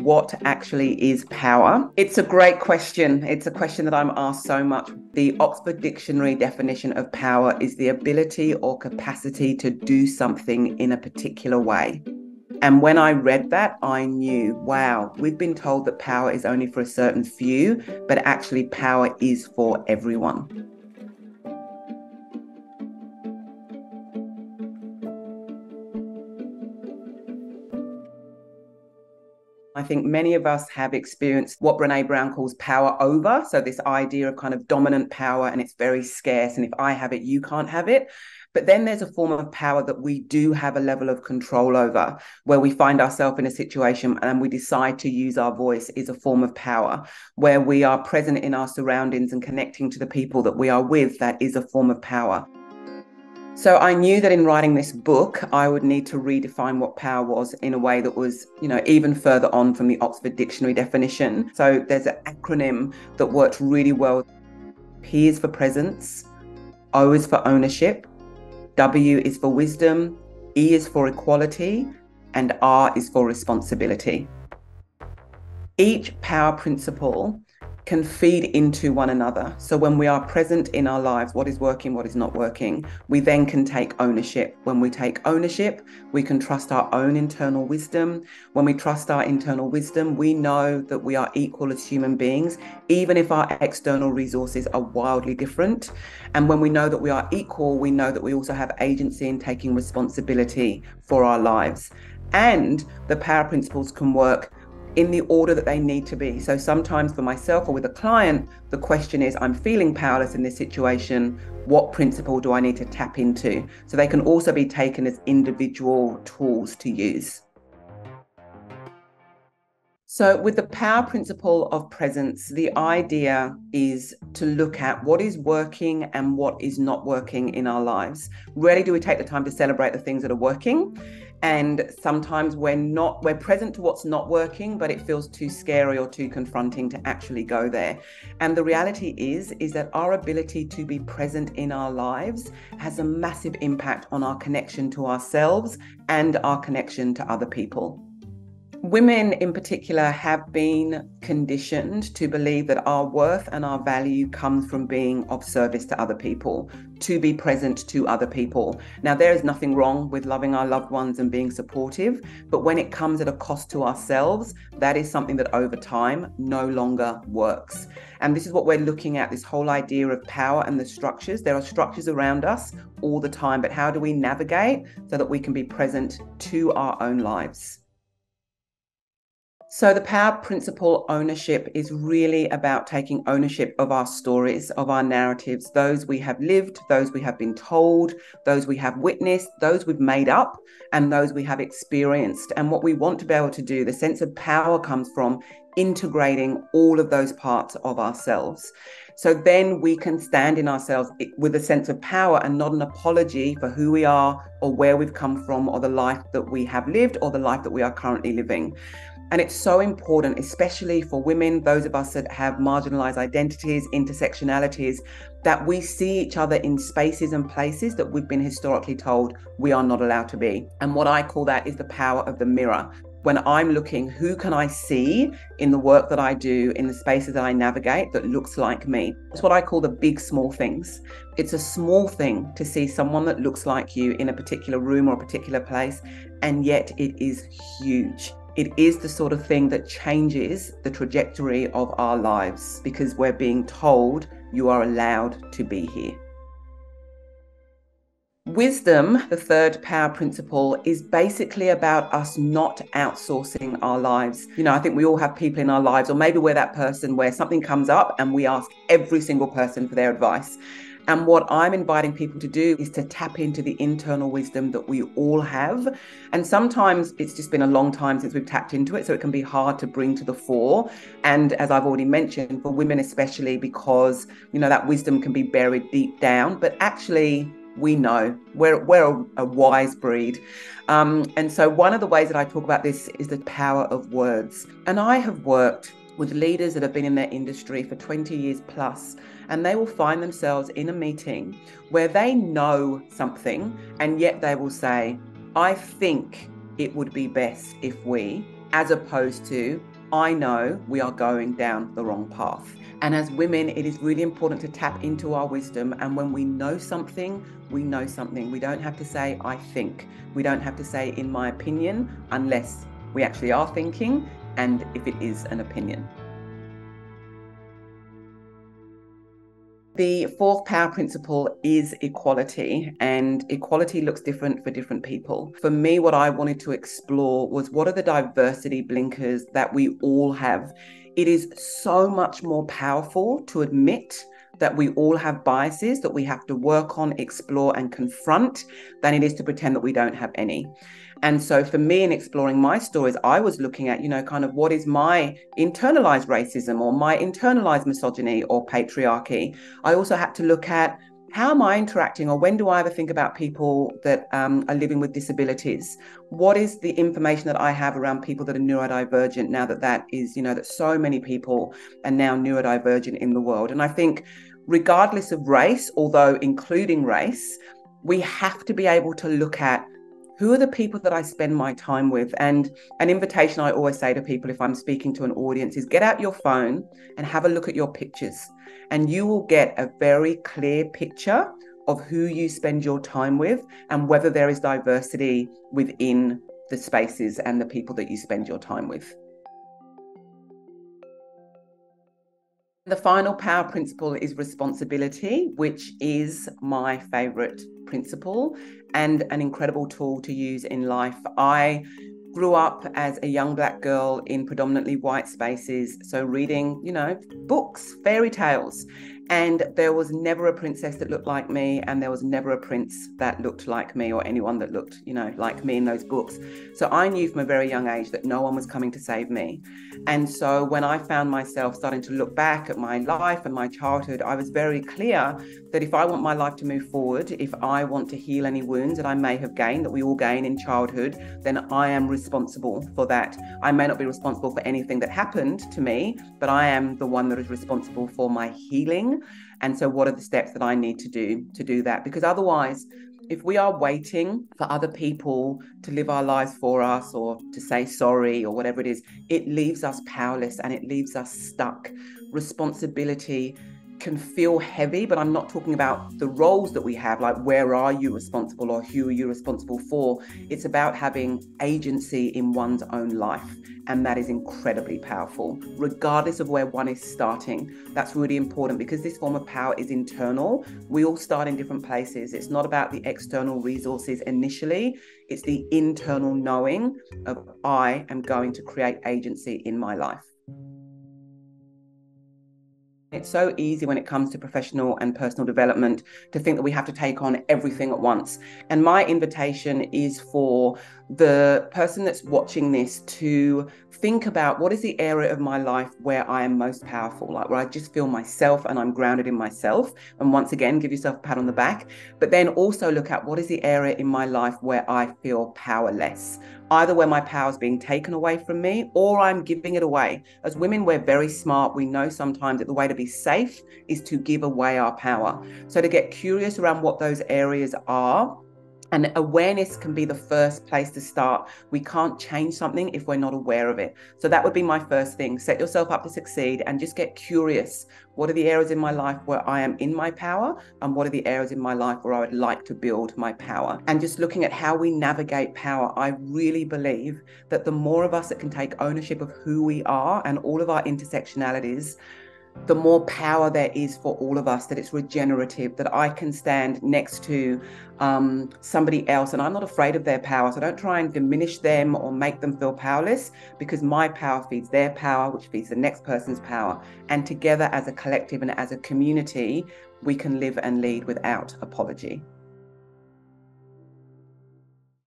what actually is power? It's a great question. It's a question that I'm asked so much. The Oxford Dictionary definition of power is the ability or capacity to do something in a particular way. And when I read that, I knew, wow, we've been told that power is only for a certain few, but actually power is for everyone. I think many of us have experienced what Brene Brown calls power over. So this idea of kind of dominant power, and it's very scarce. And if I have it, you can't have it. But then there's a form of power that we do have a level of control over, where we find ourselves in a situation and we decide to use our voice is a form of power, where we are present in our surroundings and connecting to the people that we are with. That is a form of power. So I knew that in writing this book, I would need to redefine what power was in a way that was, even further on from the Oxford Dictionary definition. So there's an acronym that works really well. P is for presence, O is for ownership, W is for wisdom, E is for equality, and R is for responsibility. Each power principle can feed into one another. So when we are present in our lives, what is working, what is not working, we then can take ownership. When we take ownership, we can trust our own internal wisdom. When we trust our internal wisdom, we know that we are equal as human beings, even if our external resources are wildly different. And when we know that we are equal, we know that we also have agency in taking responsibility for our lives. And the power principles can work in the order that they need to be. So sometimes for myself or with a client, the question is, I'm feeling powerless in this situation. What principle do I need to tap into? So they can also be taken as individual tools to use. So with the power principle of presence, the idea is to look at what is working and what is not working in our lives. Rarely do we take the time to celebrate the things that are working. And sometimes we're present to what's not working, but it feels too scary or too confronting to actually go there. And the reality is that our ability to be present in our lives has a massive impact on our connection to ourselves and our connection to other people. Women in particular have been conditioned to believe that our worth and our value comes from being of service to other people, to be present to other people. Now, there is nothing wrong with loving our loved ones and being supportive, but when it comes at a cost to ourselves, that is something that over time no longer works. And this is what we're looking at, this whole idea of power and the structures. There are structures around us all the time, but how do we navigate so that we can be present to our own lives? So the power principle ownership is really about taking ownership of our stories, of our narratives, those we have lived, those we have been told, those we have witnessed, those we've made up, and those we have experienced. And what we want to be able to do, the sense of power comes from integrating all of those parts of ourselves. So then we can stand in ourselves with a sense of power and not an apology for who we are or where we've come from or the life that we have lived or the life that we are currently living. And it's so important, especially for women, those of us that have marginalized identities, intersectionalities, that we see each other in spaces and places that we've been historically told we are not allowed to be. And what I call that is the power of the mirror. When I'm looking, who can I see in the work that I do, in the spaces that I navigate that looks like me? It's what I call the big, small things. It's a small thing to see someone that looks like you in a particular room or a particular place, and yet it is huge. It is the sort of thing that changes the trajectory of our lives because we're being told you are allowed to be here. Wisdom, the third power principle, is basically about us not outsourcing our lives. I think we all have people in our lives, or maybe we're that person where something comes up and we ask every single person for their advice. And what I'm inviting people to do is to tap into the internal wisdom that we all have. And sometimes it's just been a long time since we've tapped into it, so it can be hard to bring to the fore. And as I've already mentioned, for women especially, because, that wisdom can be buried deep down, but actually we know we're a wise breed. And so one of the ways that I talk about this is the power of words. And I have worked with leaders that have been in their industry for 20 years plus, and they will find themselves in a meeting where they know something, and yet they will say, I think it would be best if we, as opposed to, I know we are going down the wrong path. And as women, it is really important to tap into our wisdom. And when we know something, we know something. We don't have to say, I think. We don't have to say, in my opinion, unless we actually are thinking, and if it is an opinion. The fourth power principle is equality, and equality looks different for different people. For me, what I wanted to explore was, what are the diversity blinkers that we all have? It is so much more powerful to admit that we all have biases that we have to work on, explore, and confront than it is to pretend that we don't have any. And so for me, in exploring my stories, I was looking at, kind of what is my internalized racism or my internalized misogyny or patriarchy. I also had to look at, how am I interacting, or when do I ever think about people that are living with disabilities? What is the information that I have around people that are neurodivergent now that is, that so many people are now neurodivergent in the world? And I think regardless of race, although including race, we have to be able to look at, who are the people that I spend my time with? And an invitation I always say to people if I'm speaking to an audience is, get out your phone and have a look at your pictures. And you will get a very clear picture of who you spend your time with and whether there is diversity within the spaces and the people that you spend your time with. The final power principle is responsibility, which is my favorite principle and an incredible tool to use in life. I grew up as a young Black girl in predominantly white spaces, so reading, books, fairy tales. And there was never a princess that looked like me, and there was never a prince that looked like me, or anyone that looked, like me in those books. So I knew from a very young age that no one was coming to save me. And so when I found myself starting to look back at my life and my childhood, I was very clear that if I want my life to move forward, if I want to heal any wounds that I may have gained, that we all gain in childhood, then I am responsible for that. I may not be responsible for anything that happened to me, but I am the one that is responsible for my healing. And so what are the steps that I need to do that? Because otherwise, if we are waiting for other people to live our lives for us, or to say sorry, or whatever it is, it leaves us powerless and it leaves us stuck. Responsibility can feel heavy, but I'm not talking about the roles that we have, like where are you responsible or who are you responsible for? It's about having agency in one's own life. And that is incredibly powerful, regardless of where one is starting. That's really important, because this form of power is internal. We all start in different places. It's not about the external resources initially. It's the internal knowing of, I am going to create agency in my life. It's so easy when it comes to professional and personal development to think that we have to take on everything at once. And my invitation is for the person that's watching this to think about, what is the area of my life where I am most powerful, like where I just feel myself and I'm grounded in myself. And once again, give yourself a pat on the back, but then also look at, what is the area in my life where I feel powerless, either where my power is being taken away from me or I'm giving it away. As women, we're very smart. We know sometimes that the way to be safe is to give away our power. So to get curious around what those areas are, and awareness can be the first place to start. We can't change something if we're not aware of it. So that would be my first thing. Set yourself up to succeed and just get curious. What are the areas in my life where I am in my power? And what are the areas in my life where I would like to build my power? And just looking at how we navigate power, I really believe that the more of us that can take ownership of who we are and all of our intersectionalities, the more power there is for all of us, that it's regenerative, that I can stand next to somebody else and I'm not afraid of their power. So I don't try and diminish them or make them feel powerless, because my power feeds their power, which feeds the next person's power. And together as a collective and as a community, we can live and lead without apology.